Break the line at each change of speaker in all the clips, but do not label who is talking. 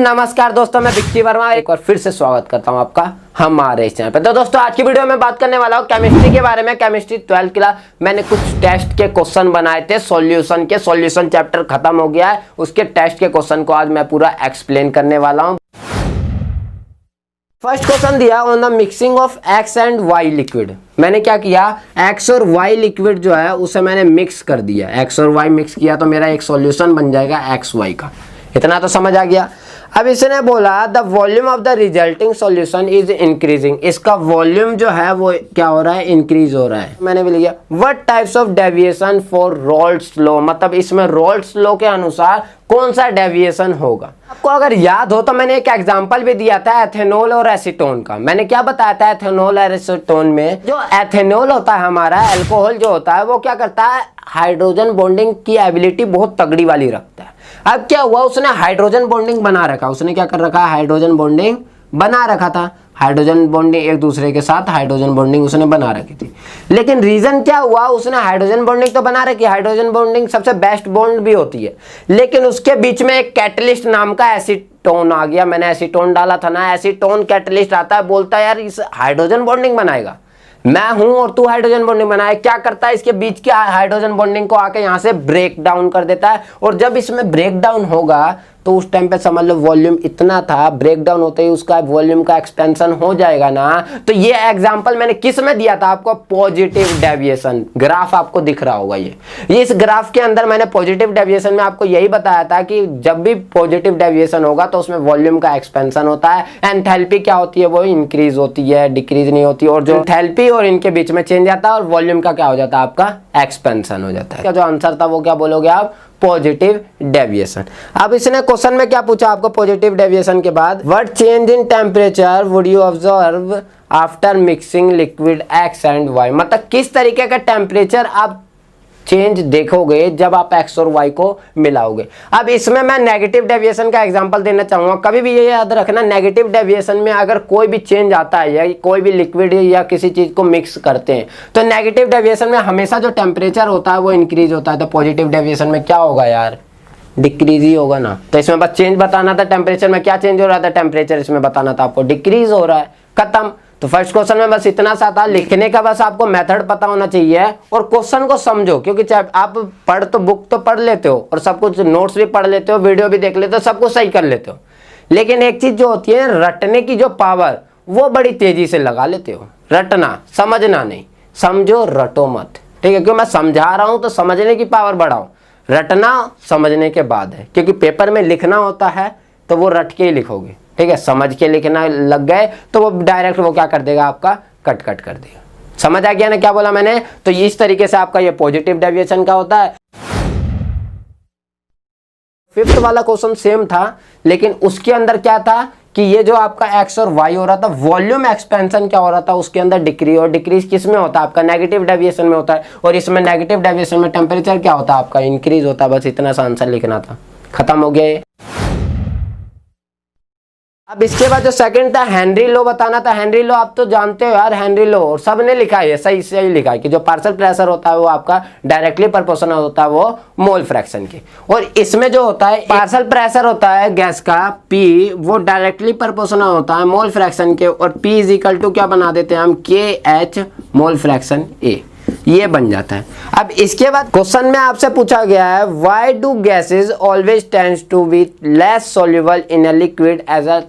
नमस्कार दोस्तों, मैं विक्की वर्मा एक बार फिर से स्वागत करता हूं आपका हमारे इस चैनल पे। तो दोस्तों आज की वीडियो में बात करने वाला हूं केमिस्ट्री के बारे में। केमिस्ट्री 12th क्लास मैंने कुछ टेस्ट के क्वेश्चन बनाए थे सॉल्यूशन चैप्टर खत्म हो गया है, उसके टेस्ट के क्वेश्चन को आज मैं पूरा एक्सप्लेन करने वाला हूं। फर्स्ट क्वेश्चन दिया on the mixing of x and Y liquid. मैंने क्या किया, एक्स और वाई लिक्विड जो है उसे मैंने मिक्स कर दिया। एक्स और वाई मिक्स किया तो मेरा एक सॉल्यूशन बन जाएगा एक्स वाई का। इतना तो समझ आ गया। अब इसने बोला the volume of the resulting solution is increasing. इसका वॉल्यूम जो है वो क्या हो रहा है, इंक्रीज हो रहा है। मैंने भी लिखा what types of deviation for roles law, मतलब इसमें रोल्स लॉ के अनुसार कौन सा डेविएशन होगा। आपको अगर याद हो तो मैंने एक एग्जांपल भी दिया था एथेनॉल और एसीटोन का। मैंने क्या बताया था, एथेनॉल और एसीटोन में जो एथेनॉल होता है हमारा अल्कोहल जो होता है वो क्या करता है, हाइड्रोजन बॉन्डिंग की एबिलिटी बहुत तगड़ी वाली रखता है। अब क्या हुआ, उसने हाइड्रोजन बॉन्डिंग बना रखा। उसने क्या कर रखा है, हाइड्रोजन बॉन्डिंग बना रखा था। हाइड्रोजन बॉन्डिंग एक दूसरे के साथ हाइड्रोजन बॉन्डिंग उसने बना रखी थी। लेकिन रीजन क्या हुआ, उसने हाइड्रोजन बॉन्डिंग तो बना रखी, हाइड्रोजन बॉन्डिंग सबसे बेस्ट बॉन्ड भी होती है, लेकिन उसके बीच में एक कैटलिस्ट नाम का एसीटोन आ गया। मैंने एसीटोन डाला था ना, एसीटोन कैटलिस्ट आता है, बोलता है यार इस हाइड्रोजन बॉन्डिंग बनाएगा, मैं हूं और तू हाइड्रोजन बॉन्डिंग बनाए। क्या करता है, इसके बीच के हाइड्रोजन बॉन्डिंग को आके यहां से ब्रेक डाउन कर देता है। और जब इसमें ब्रेक डाउन होगा तो उस टाइम पे समझ लो वॉल्यूम इतना था, ब्रेक डाउन होते ही उसका वॉल्यूम का एक्सपेंशन हो जाएगा ना। तो ये एग्जांपल मैंने किस में दिया था आपको, पॉजिटिव डेविएशन। ग्राफ आपको दिख रहा होगा ये इस ग्राफ के अंदर मैंने पॉजिटिव डेविएशन में आपको यही बताया था कि जब भी पॉजिटिव डेविएशन होगा तो उसमें वॉल्यूम का एक्सपेंशन होता है। एंथैल्पी क्या होती है, वो इंक्रीज होती है, डिक्रीज नहीं होती। और जो एंथैल्पी और इनके बीच में चेंज आता है और वॉल्यूम का क्या हो जाता है, आपका एक्सपेंशन हो जाता है। क्या जो आंसर था वो क्या बोलोगे आप, पॉजिटिव डेविएशन। अब इसने क्वेश्चन में क्या पूछा आपको, पॉजिटिव डेविएशन के बाद what change in temperature would you observe after mixing liquid X and Y, मतलब किस तरीके का टेम्परेचर आप चेंज देखोगे जब आप एक्स और वाई को मिलाओगे। अब इसमें मैं नेगेटिव डेविएशन का एग्जांपल देना चाहूंगा। कभी भी ये याद रखना, नेगेटिव डेविएशन में अगर कोई भी चेंज आता है या कोई भी लिक्विड या किसी चीज को मिक्स करते हैं तो नेगेटिव डेविएशन में हमेशा जो टेम्परेचर होता है वो इंक्रीज होता है। तो पॉजिटिव डेविएशन में क्या होगा यार, डिक्रीज ही होगा ना। तो इसमें बस चेंज बताना था, टेम्परेचर में क्या चेंज हो रहा था, टेम्परेचर इसमें बताना था आपको डिक्रीज हो रहा है, खत्म। तो फर्स्ट क्वेश्चन में बस इतना सा था, लिखने का बस आपको मेथड पता होना चाहिए और क्वेश्चन को समझो, क्योंकि चाहे आप पढ़ तो बुक तो पढ़ लेते हो और सब कुछ नोट्स भी पढ़ लेते हो, वीडियो भी देख लेते हो, सब कुछ सही कर लेते हो, लेकिन एक चीज जो होती है रटने की जो पावर वो बड़ी तेजी से लगा लेते हो। रटना समझना नहीं, समझो रटो मत, ठीक है। क्योंकि मैं समझा रहा हूं तो समझने की पावर बढ़ाओ, रटना समझने के बाद है, क्योंकि पेपर में लिखना होता है तो वो रट के ही लिखोगे, ठीक है। समझ के लिखना लग गए तो वो डायरेक्ट वो क्या कर देगा, आपका कट कर देगा। समझ आ गया ना क्या बोला मैंने। तो इस तरीके से आपका ये पॉजिटिव डेविएशन का होता है। फिफ्थ वाला क्वेश्चन सेम था, लेकिन उसके अंदर क्या था कि ये जो आपका एक्स और वाई हो रहा था, वॉल्यूम एक्सपेंशन क्या हो रहा था उसके अंदर डिक्रीज, और डिक्रीज किस में होता है, आपका नेगेटिव डेविएशन में होता है। और इसमें नेगेटिव डेविएशन में टेम्परेचर क्या होता है, आपका इंक्रीज होता है। बस इतना सा आंसर लिखना था, खत्म हो गया ये। अब इसके बाद जो सेकंड था हेनरी लॉ बताना था। हेनरी लॉ आप तो जानते हो यार, हेनरी लॉ और सबने लिखा है, सही सही लिखा है कि जो पार्शियल प्रेशर होता है वो आपका डायरेक्टली प्रोपोर्शनल होता है वो मोल फ्रैक्शन के। और इसमें जो होता है पार्शियल प्रेशर होता है गैस का P, वो डायरेक्टली प्रोपोर्शनल होता है मोल फ्रैक्शन के। और P इज इक्वल टू क्या बना देते हैं हम, KH मोल फ्रैक्शन A, ये बन जाता है। अब इसके बाद क्वेश्चन में आपसे पूछा गया है why do gases always tends to be less soluble in a liquid as a,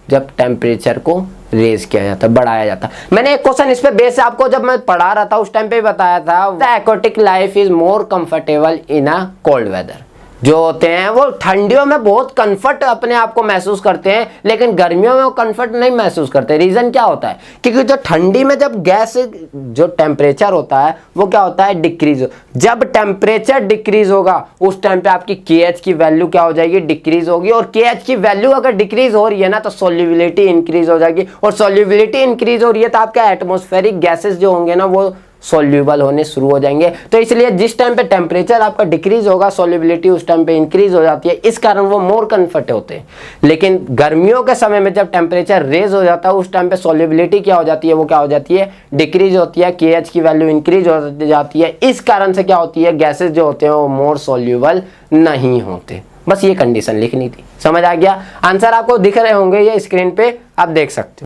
जब टेम्परेचर को रेज किया जाता है, बढ़ाया जाता है। मैंने एक क्वेश्चन इस पे बेस आपको जब मैं पढ़ा रहा था उस टाइम पे बताया था, the aquatic life is more comfortable in a cold weather. जो होते हैं वो ठंडियों में बहुत कंफर्ट अपने आप को महसूस करते हैं, लेकिन गर्मियों में वो कंफर्ट नहीं महसूस करते। रीजन क्या होता है, क्योंकि जो ठंडी में जब गैस जो टेम्परेचर होता है वो क्या होता है, डिक्रीज। जब टेम्परेचर डिक्रीज होगा उस टाइम पे आपकी KH की वैल्यू क्या हो जाएगी, डिक्रीज होगी। और KH की वैल्यू अगर डिक्रीज हो रही है ना तो सोल्यूबिलिटी इंक्रीज हो जाएगी, और सोल्यूबिलिटी इंक्रीज हो रही है तो आपके एटमॉस्फेरिक गैसेस जो होंगे ना वो सोल्यूबल होने शुरू हो जाएंगे। तो इसलिए जिस टाइम पे टेम्परेचर आपका डिक्रीज होगा सोल्यूबिलिटी उस टाइम पे इंक्रीज हो जाती है, इस कारण वो मोर कंफर्ट होते हैं। लेकिन गर्मियों के समय में जब टेम्परेचर रेज हो जाता है उस टाइम पे सोल्यूबिलिटी क्या हो जाती है, वो क्या हो जाती है, डिक्रीज होती है। KH की वैल्यू इंक्रीज हो जाती है। इस कारण से क्या होती है, गैसेस जो होते हैं वो मोर सोल्यूबल नहीं होते। बस ये कंडीशन लिखनी थी। समझ आ गया? आंसर आपको दिख रहे होंगे ये स्क्रीन पे, आप देख सकते हो।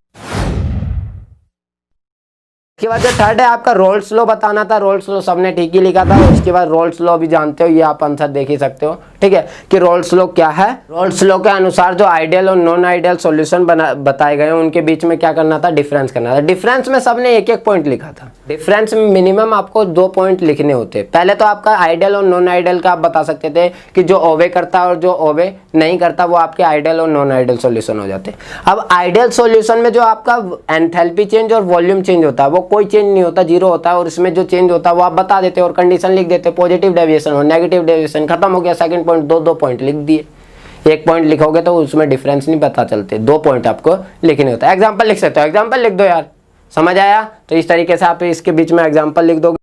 उसके बाद जो थर्ड है आपका रोल्स लॉ बताना था। रोल्स लॉ सबने ठीक ही लिखा था। उसके बाद रोल्स लॉ भी जानते हो, ये आप आंसर देख ही सकते हो, ठीक है, कि रोल्स लॉ क्या है। रोल्स लॉ के अनुसार जो आइडियल और नॉन आइडियल सॉल्यूशन बताए गए हैं उनके बीच में क्या करना था, डिफरेंस करना था। डिफरेंस में सबने एक एक पॉइंट लिखा था। डिफरेंस में मिनिमम आपको 2 पॉइंट लिखने होते। पहले तो आपका आइडियल और नॉन आइडियल का आप बता सकते थे कि जो ओवे करता है और जो ओवे नहीं करता वो आपके आइडियल और नॉन आइडियल सॉल्यूशन हो जाते। अब आइडियल सॉल्यूशन में जो आपका एंथैल्पी चेंज और वॉल्यूम चेंज होता है वो कोई चेंज नहीं होता, जीरो होता है, और इसमें जो चेंज होता है वो आप बता देते और कंडीशन लिख देते, पॉजिटिव डेविएशन और नेगेटिव डेविएशन, खत्म हो गया। सेकंड पॉइंट, दो पॉइंट लिख दिए। एक पॉइंट लिखोगे तो उसमें डिफरेंस नहीं पता चलते, 2 पॉइंट आपको लिखने होता है। एग्जांपल लिख सकते हो, एग्जांपल लिख दो यार, समझ आया? तो इस तरीके से आप इसके बीच में एग्जांपल लिख दोगे।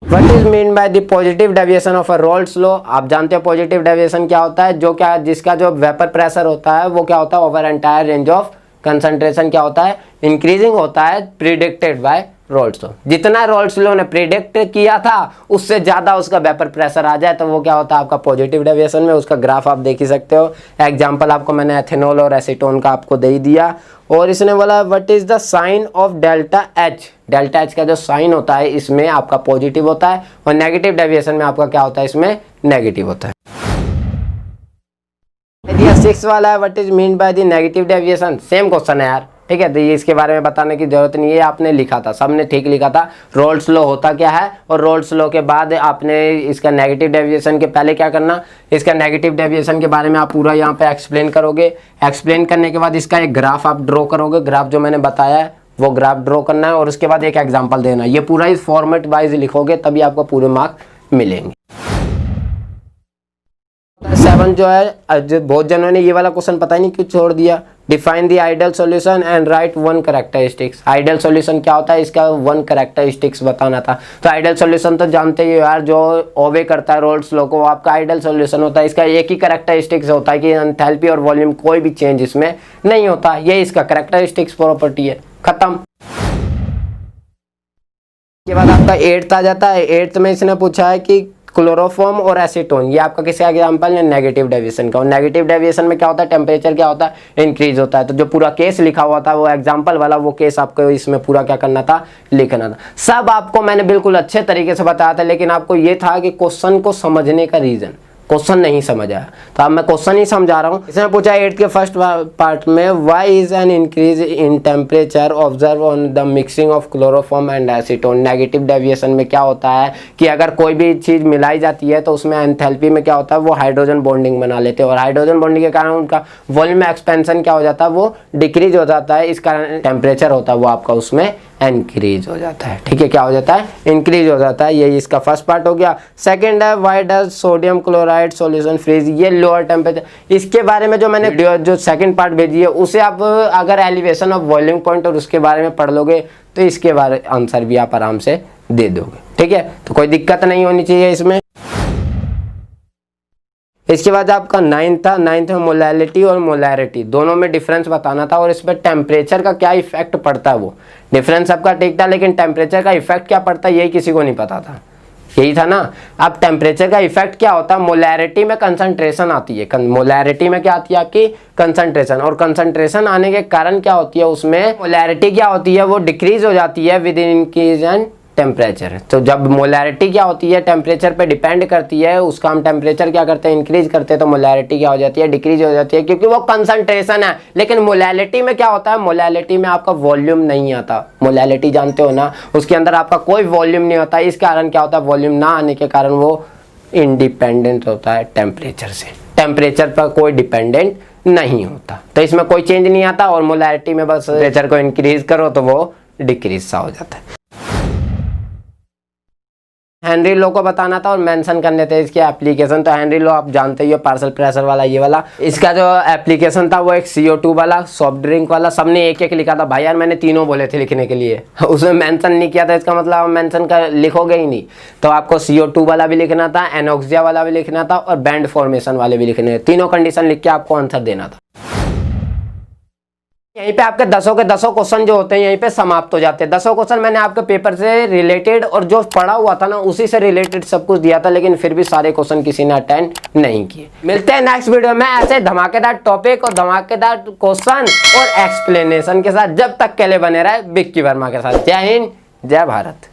What is mean by the positive deviation of a Rolls law? आप जानते हो पॉजिटिव डेविएशन क्या होता है, जो क्या जिसका जो वेपर प्रेशर होता है वो क्या होता है, over entire range of concentration क्या होता है, इंक्रीजिंग होता है, प्रिडिक्टेड बाय रोल्स लॉ। जितना रोल्स लॉ ने प्रिडिक्ट किया था उससे ज्यादा उसका वेपर प्रेशर आ जाए तो वो क्या होता है आपका पॉजिटिव डेविएशन में। उसका ग्राफ आप देख ही सकते हो। एग्जांपल आपको मैंने एथेनॉल और एसीटोन का आपको दे ही दिया। और इसने बोला what is the sign of delta H. Delta H का जो साइन होता है इसमें आपका पॉजिटिव होता है और नेगेटिव डेविएशन में आपका क्या होता है, इसमें नेगेटिव होता है। 6 वाला है what is mean by the negative deviation. Same question है यार, ठीक है, तो ये इसके बारे में बताने की जरूरत नहीं है, आपने लिखा था, सबने ठीक लिखा था। रोल्स लॉ होता क्या है और रोल्स लॉ के बाद आपने इसका नेगेटिव डेविएशन के पहले क्या करना, इसका नेगेटिव डेविएशन के बारे में आप पूरा यहाँ पे एक्सप्लेन करोगे। एक्सप्लेन करने के बाद इसका एक ग्राफ आप ड्रॉ करोगे। ग्राफ जो मैंने बताया है वो ग्राफ ड्रॉ करना है और उसके बाद एक एग्जाम्पल देना है। ये पूरा इस फॉर्मेट वाइज लिखोगे तभी आपको पूरे मार्क्स मिलेंगे। 7 जो है, जो बहुत जनों ने ये वाला क्वेश्चन पता ही नहीं क्यों छोड़ दिया। Define the ideal solution and right 1 characteristics. Ideal solution क्या होता है, इसका 1 कैरेक्टरिस्टिक्स बताना था। तो आइडियल सॉल्यूशन तो जानते ही हो यार, जो ओवे करता है रोल्स लॉ को, आपका आइडियल सॉल्यूशन होता है। इसका एक ही कैरेक्टरिस्टिक्स होता है कि एंथैल्पी और वॉल्यूम कोई भी चेंज इसमें नहीं होता। ये इसका कैरेक्टरिस्टिक्स प्रॉपर्टी है, खत्म। के बाद आपका 8th आ जाता है। 8th में इसने पूछा है कि क्लोरोफॉर्म और एसीटोन, ये आपका किसी एग्जांपल है नेगेटिव डेविएशन का। और नेगेटिव डेविएशन में क्या होता है, टेम्परेचर क्या होता है, इंक्रीज होता है। तो जो पूरा केस लिखा हुआ था वो एग्जांपल वाला, वो केस आपको इसमें पूरा क्या करना था, लिखना था। सब आपको मैंने बिल्कुल अच्छे तरीके से बताया था, लेकिन आपको ये था कि क्वेश्चन को समझने का रीजन, क्वेश्चन नहीं समझ आया, तो अब मैं क्वेश्चन ही समझा रहा हूँ। इसने पूछा 8th के फर्स्ट पार्ट में why is an increase in temperature observe on the mixing of chloroform and acetone. Negative deviation में क्या होता है कि अगर कोई भी चीज़ मिलाई जाती है तो उसमें एंथैल्पी में क्या होता है, वो हाइड्रोजन बॉन्डिंग बना लेते हैं और हाइड्रोजन बॉन्डिंग के कारण उनका वॉल्यूम एक्सपेंशन क्या हो जाता है, वो डिक्रीज हो जाता है। इस कारण टेम्परेचर होता है वो आपका उसमें इंक्रीज हो जाता है। ठीक है, क्या हो जाता है, इंक्रीज हो जाता है। ये इसका फर्स्ट पार्ट हो गया। सेकंड है why does sodium chloride solution freeze. ये लोअर टेम्परेचर, इसके बारे में जो मैंने वीडियो जो सेकंड पार्ट भेजी है उसे आप अगर एलिवेशन ऑफ बॉइलिंग पॉइंट और उसके बारे में पढ़ लोगे तो इसके बारे आंसर भी आप आराम से दे दोगे। ठीक है, तो कोई दिक्कत नहीं होनी चाहिए इसमें। इसके बाद आपका 9th था। 9th में मोलैलिटी और मोलैरिटी दोनों में डिफरेंस बताना था और इस पर टेम्परेचर का क्या इफेक्ट पड़ता है। वो डिफरेंस आपका ठीक था, लेकिन टेम्परेचर का इफेक्ट क्या पड़ता है यही किसी को नहीं पता था। यही था ना। अब टेम्परेचर का इफेक्ट क्या होता है, मोलैरिटी में कंसंट्रेशन आती है। मोलैरिटी में क्या आती है आपकी, कंसंट्रेशन। और कंसंट्रेशन आने के कारण क्या होती है, उसमें मोलैरिटी क्या होती है, वो डिक्रीज हो जाती है विद इंक्रीज इन टेम्परेचर। तो जब मोलैरिटी क्या होती है, टेम्परेचर पे डिपेंड करती है, उसका हम टेम्परेचर क्या करते हैं, इंक्रीज करते हैं, तो मोलैरिटी क्या हो जाती है, डिक्रीज हो जाती है, क्योंकि वो कंसंट्रेशन है। लेकिन मोलैलिटी में क्या होता है, मोलैलिटी में आपका वॉल्यूम नहीं आता। मोलैलिटी जानते हो ना, उसके अंदर आपका कोई वॉल्यूम नहीं होता। इस कारण क्या होता है, वॉल्यूम ना आने के कारण वो इंडिपेंडेंट होता है टेम्परेचर से। टेम्परेचर पर कोई डिपेंडेंट नहीं होता, तो इसमें कोई चेंज नहीं आता। और मोलैरिटी में बस टेम्परेचर को इंक्रीज करो तो वो डिक्रीज सा हो जाता है। हेनरी लॉ को बताना था और मेंशन करने थे इसके एप्लीकेशन। तो हेनरी लॉ आप जानते ही हो, पार्शियल प्रेशर वाला ये वाला। इसका जो एप्लीकेशन था वो एक CO2 वाला, सॉफ्ट ड्रिंक वाला। सबने एक एक लिखा था। भाई यार मैंने तीनों बोले थे लिखने के लिए, उसमें मेंशन नहीं किया था। इसका मतलब आप मेंशन कर लिखोगे ही नहीं। तो आपको CO2 वाला भी लिखना था, एनोक्सिया वाला भी लिखना था और बैंड फॉर्मेशन वाले भी लिखने थे। तीनों कंडीशन लिख के आपको आंसर देना था। यहीं पे आपके 10 के 10 क्वेश्चन जो होते हैं यहीं पे समाप्त हो जाते हैं। 10 क्वेश्चन मैंने आपके पेपर से रिलेटेड और जो पढ़ा हुआ था ना उसी से रिलेटेड सब कुछ दिया था, लेकिन फिर भी सारे क्वेश्चन किसी ने अटेंड नहीं किए। मिलते हैं नेक्स्ट वीडियो में ऐसे धमाकेदार टॉपिक और धमाकेदार क्वेश्चन और एक्सप्लेनेशन के साथ। जब तक के लिए बने रहे विक्की वर्मा के साथ। जय हिंद, जय भारत।